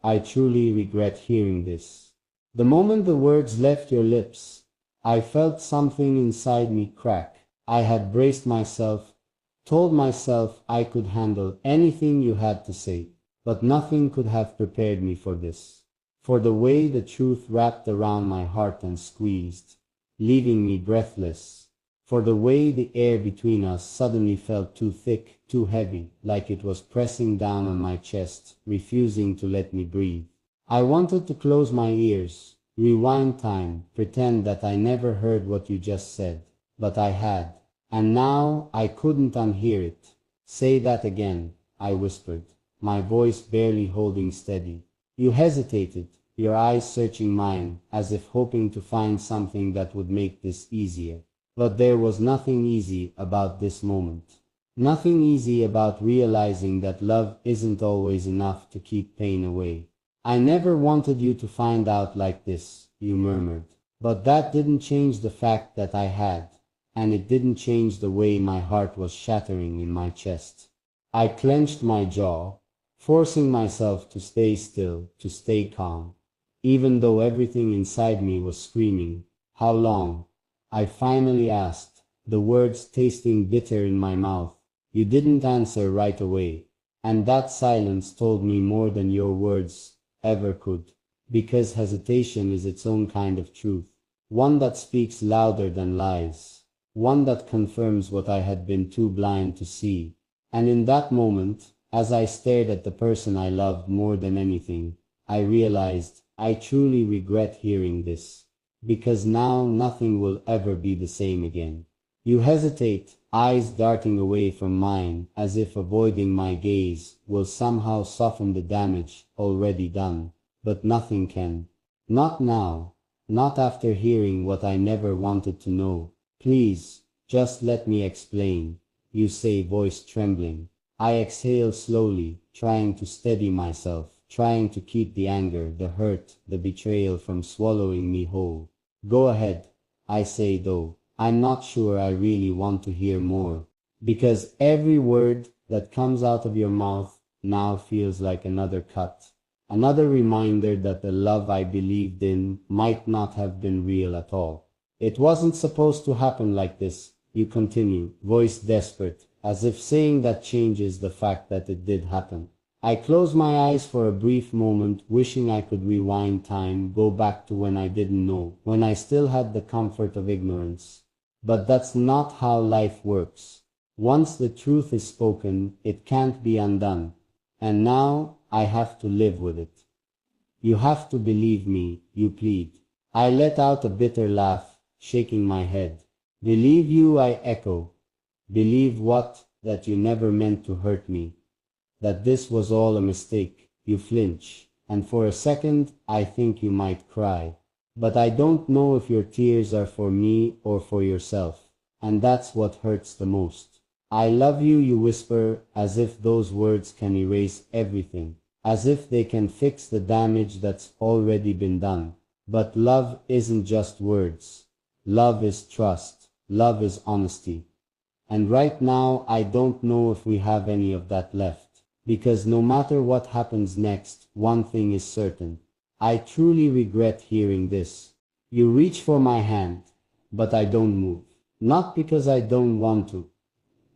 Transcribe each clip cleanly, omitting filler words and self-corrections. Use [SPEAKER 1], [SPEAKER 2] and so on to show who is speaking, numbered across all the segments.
[SPEAKER 1] I truly regret hearing this. The moment the words left your lips, I felt something inside me crack. I had braced myself, told myself I could handle anything you had to say, but nothing could have prepared me for this. For the way the truth wrapped around my heart and squeezed, leaving me breathless. For the way the air between us suddenly felt too thick, too heavy, like it was pressing down on my chest, refusing to let me breathe. I wanted to close my ears, rewind time, pretend that I never heard what you just said, but I had. And now I couldn't unhear it. Say that again, I whispered, my voice barely holding steady. You hesitated, your eyes searching mine, as if hoping to find something that would make this easier. But there was nothing easy about this moment. Nothing easy about realizing that love isn't always enough to keep pain away. I never wanted you to find out like this, you murmured. But that didn't change the fact that I had, and it didn't change the way my heart was shattering in my chest. I clenched my jaw, forcing myself to stay still, to stay calm, even though everything inside me was screaming. How long? I finally asked, the words tasting bitter in my mouth. You didn't answer right away, and that silence told me more than your words ever could, because hesitation is its own kind of truth, one that speaks louder than lies, one that confirms what I had been too blind to see. And in that moment, as I stared at the person I loved more than anything, I realized I truly regret hearing this, because now nothing will ever be the same again. You hesitate, eyes darting away from mine, as if avoiding my gaze will somehow soften the damage already done, but nothing can. Not now, not after hearing what I never wanted to know. Please, just let me explain, you say, voice trembling. I exhale slowly, trying to steady myself, trying to keep the anger, the hurt, the betrayal from swallowing me whole. Go ahead, I say, though I'm not sure I really want to hear more, because every word that comes out of your mouth now feels like another cut, another reminder that the love I believed in might not have been real at all. It wasn't supposed to happen like this, you continue, voice desperate, as if saying that changes the fact that it did happen. I close my eyes for a brief moment, wishing I could rewind time, go back to when I didn't know, when I still had the comfort of ignorance. But that's not how life works. Once the truth is spoken, it can't be undone. And now I have to live with it. You have to believe me, you plead. I let out a bitter laugh, shaking my head. Believe you, I echo. Believe what? That you never meant to hurt me. That this was all a mistake. You flinch, and for a second I think you might cry. But I don't know if your tears are for me or for yourself, and that's what hurts the most. I love you, you whisper, as if those words can erase everything, as if they can fix the damage that's already been done. But love isn't just words. Love is trust. Love is honesty. And right now I don't know if we have any of that left. Because no matter what happens next, one thing is certain. I truly regret hearing this. You reach for my hand, but I don't move. Not because I don't want to,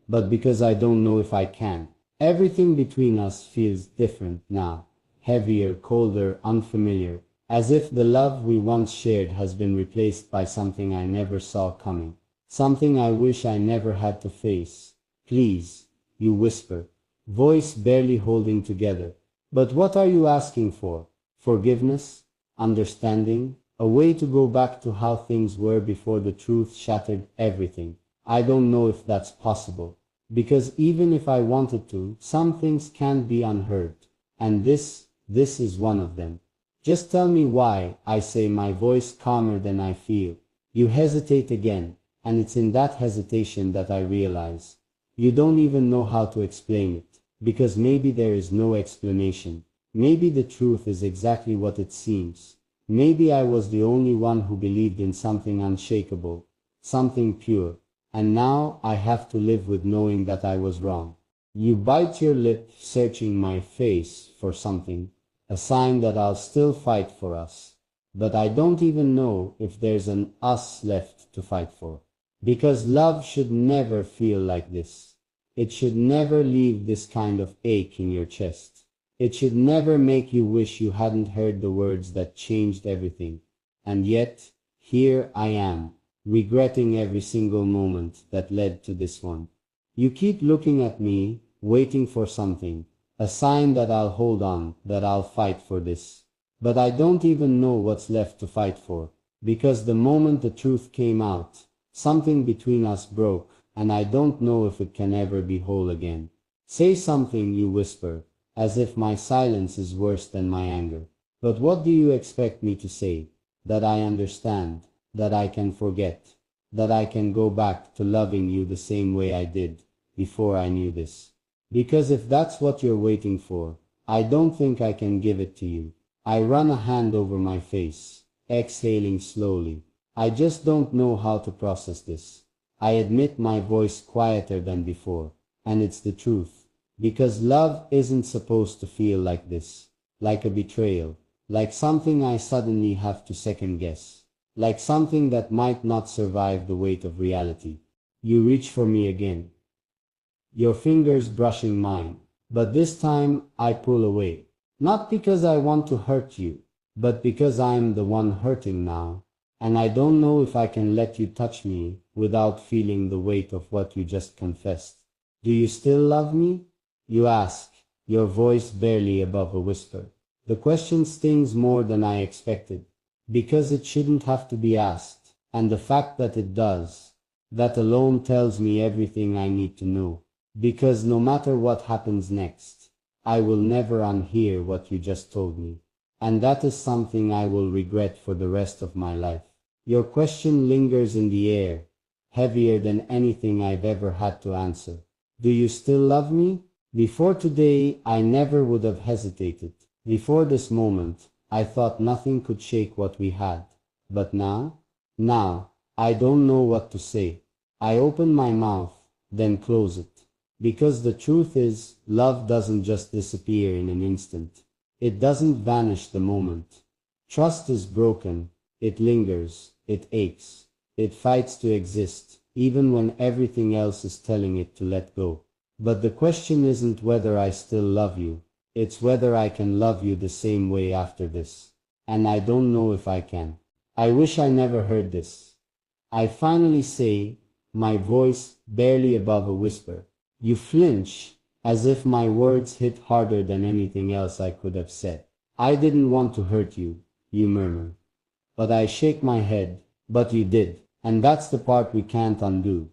[SPEAKER 1] but because I don't know if I can. Everything between us feels different now. Heavier, colder, unfamiliar. As if the love we once shared has been replaced by something I never saw coming. Something I wish I never had to face. Please, you whisper, voice barely holding together. But what are you asking for? Forgiveness? Understanding? A way to go back to how things were before the truth shattered everything? I don't know if that's possible. Because even if I wanted to, some things can't be unheard. And this is one of them. Just tell me why, I say, my voice calmer than I feel. You hesitate again, and it's in that hesitation that I realize you don't even know how to explain it. Because maybe there is no explanation. Maybe the truth is exactly what it seems. Maybe I was the only one who believed in something unshakable, something pure, and now I have to live with knowing that I was wrong. You bite your lip, searching my face for something, a sign that I'll still fight for us. But I don't even know if there's an us left to fight for. Because love should never feel like this. It should never leave this kind of ache in your chest. It should never make you wish you hadn't heard the words that changed everything. And yet, here I am, regretting every single moment that led to this one. You keep looking at me, waiting for something, a sign that I'll hold on, that I'll fight for this. But I don't even know what's left to fight for, because the moment the truth came out, something between us broke, and I don't know if it can ever be whole again. Say something, you whisper, as if my silence is worse than my anger. But what do you expect me to say? That I understand, that I can forget, that I can go back to loving you the same way I did before I knew this. Because if that's what you're waiting for, I don't think I can give it to you. I run a hand over my face, exhaling slowly. I just don't know how to process this. I admit, my voice quieter than before, and it's the truth. Because love isn't supposed to feel like this, like a betrayal, like something I suddenly have to second guess, like something that might not survive the weight of reality. You reach for me again, your fingers brushing mine, but this time I pull away. Not because I want to hurt you, but because I'm the one hurting now, and I don't know if I can let you touch me without feeling the weight of what you just confessed. Do you still love me? You ask, your voice barely above a whisper. The question stings more than I expected, because it shouldn't have to be asked, and the fact that it does, that alone tells me everything I need to know. Because no matter what happens next, I will never unhear what you just told me. And that is something I will regret for the rest of my life. Your question lingers in the air, heavier than anything I've ever had to answer. Do you still love me? Before today, I never would have hesitated. Before this moment, I thought nothing could shake what we had. But now, I don't know what to say. I open my mouth, then close it. Because the truth is, love doesn't just disappear in an instant. It doesn't vanish the moment. Trust is broken. It lingers. It aches. It fights to exist, even when everything else is telling it to let go. But the question isn't whether I still love you. It's whether I can love you the same way after this. And I don't know if I can. I wish I never heard this. I finally say, my voice barely above a whisper. You flinch, as if my words hit harder than anything else I could have said. I didn't want to hurt you, you murmur. But I shake my head. But you did. And that's the part we can't undo.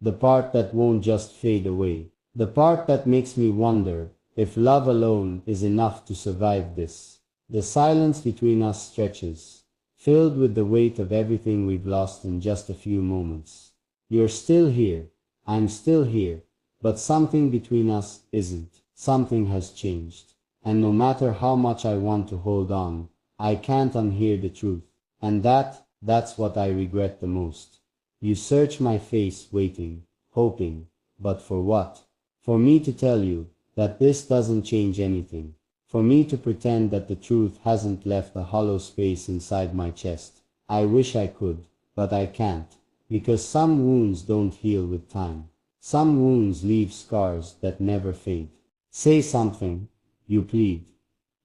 [SPEAKER 1] The part that won't just fade away. The part that makes me wonder if love alone is enough to survive this. The silence between us stretches, filled with the weight of everything we've lost in just a few moments. You're still here. I'm still here. But something between us isn't. Something has changed. And no matter how much I want to hold on, I can't unhear the truth. And that's what I regret the most. You search my face, waiting, hoping. But for what? For me to tell you that this doesn't change anything. For me to pretend that the truth hasn't left a hollow space inside my chest. I wish I could, but I can't. Because some wounds don't heal with time. Some wounds leave scars that never fade. Say something, you plead.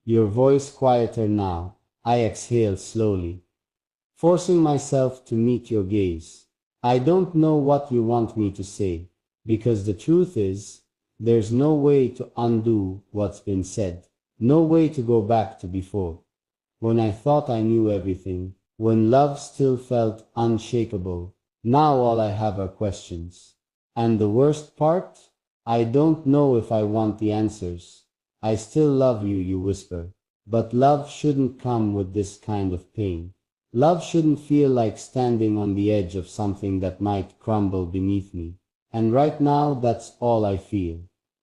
[SPEAKER 1] Your voice quieter now. I exhale slowly, forcing myself to meet your gaze. I don't know what you want me to say, because the truth is, there's no way to undo what's been said. No way to go back to before. When I thought I knew everything, when love still felt unshakable, now all I have are questions. And the worst part? I don't know if I want the answers. I still love you, you whisper. But love shouldn't come with this kind of pain. Love shouldn't feel like standing on the edge of something that might crumble beneath me. And right now, that's all I feel.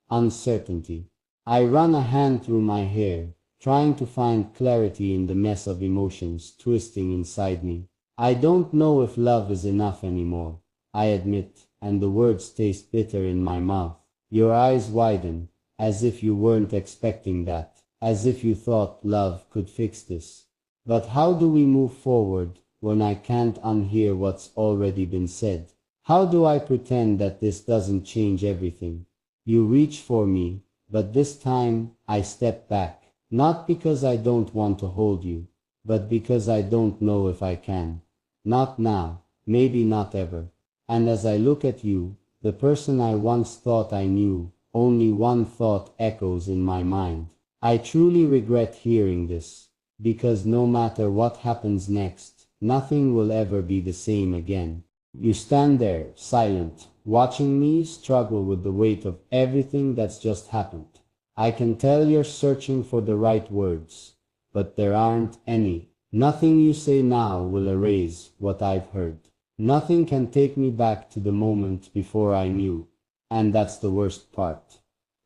[SPEAKER 1] Uncertainty. I run a hand through my hair, trying to find clarity in the mess of emotions twisting inside me. I don't know if love is enough anymore, I admit. And the words taste bitter in my mouth. Your eyes widen, as if you weren't expecting that. as if you thought love could fix this. But how do we move forward when I can't unhear what's already been said? How do I pretend that this doesn't change everything? You reach for me, but this time I step back, not because I don't want to hold you, but because I don't know if I can. Not now, maybe not ever. And as I look at you, the person I once thought I knew, only one thought echoes in my mind. I truly regret hearing this, because no matter what happens next, nothing will ever be the same again. You stand there, silent, watching me struggle with the weight of everything that's just happened. I can tell you're searching for the right words, but there aren't any. Nothing you say now will erase what I've heard. Nothing can take me back to the moment before I knew. And that's the worst part.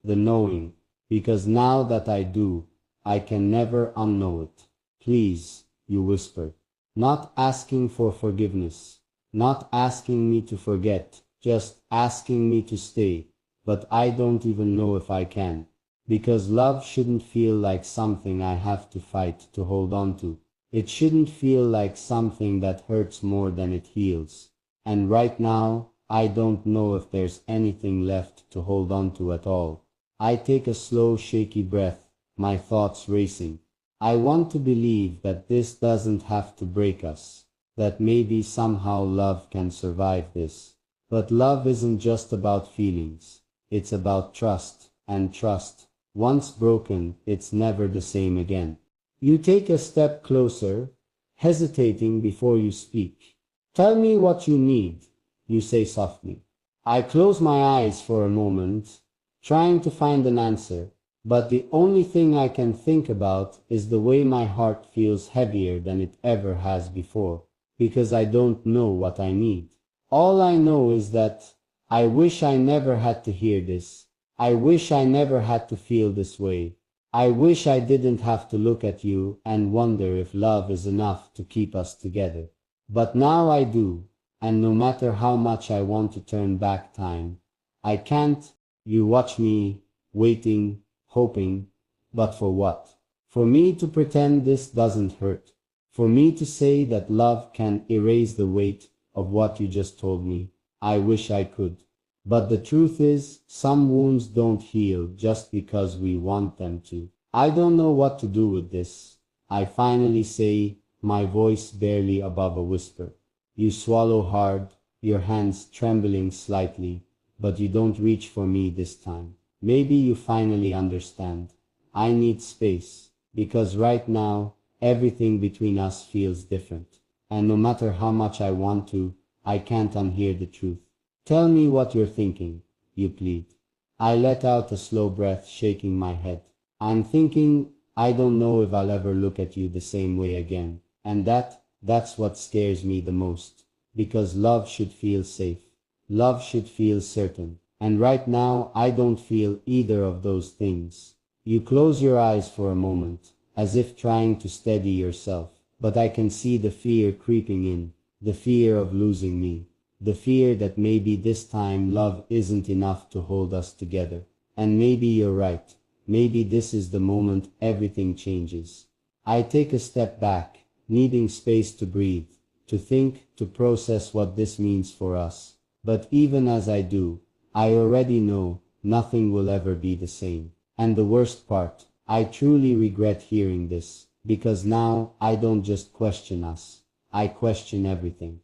[SPEAKER 1] The knowing. Because now that I do, I can never unknow it. Please, you whispered. Not asking for forgiveness. Not asking me to forget. Just asking me to stay. But I don't even know if I can. Because love shouldn't feel like something I have to fight to hold on to. It shouldn't feel like something that hurts more than it heals. And right now, I don't know if there's anything left to hold on to at all. I take a slow, shaky breath, my thoughts racing. I want to believe that this doesn't have to break us, that maybe somehow love can survive this. But love isn't just about feelings. It's about trust, and trust, once broken, it's never the same again. You take a step closer, hesitating before you speak. Tell me what you need, you say softly. I close my eyes for a moment, trying to find an answer, but the only thing I can think about is the way my heart feels heavier than it ever has before, because I don't know what I need. All I know is that I wish I never had to hear this. I wish I never had to feel this way. I wish I didn't have to look at you and wonder if love is enough to keep us together. But now I do, and no matter how much I want to turn back time, I can't. You watch me, waiting, hoping, but for what? For me to pretend this doesn't hurt. For me to say that love can erase the weight of what you just told me. I wish I could. But the truth is, some wounds don't heal just because we want them to. I don't know what to do with this. I finally say, my voice barely above a whisper. You swallow hard, your hands trembling slightly, but you don't reach for me this time. Maybe you finally understand. I need space, because right now, everything between us feels different. And no matter how much I want to, I can't unhear the truth. Tell me what you're thinking, you plead. I let out a slow breath, shaking my head. I'm thinking, I don't know if I'll ever look at you the same way again. And that's what scares me the most. Because love should feel safe. Love should feel certain. And right now, I don't feel either of those things. You close your eyes for a moment, as if trying to steady yourself. But I can see the fear creeping in, the fear of losing me. The fear that maybe this time love isn't enough to hold us together. And maybe you're right. Maybe this is the moment everything changes. I take a step back, needing space to breathe, to think, to process what this means for us. But even as I do, I already know nothing will ever be the same. And the worst part, I truly regret hearing this, because now I don't just question us. I question everything.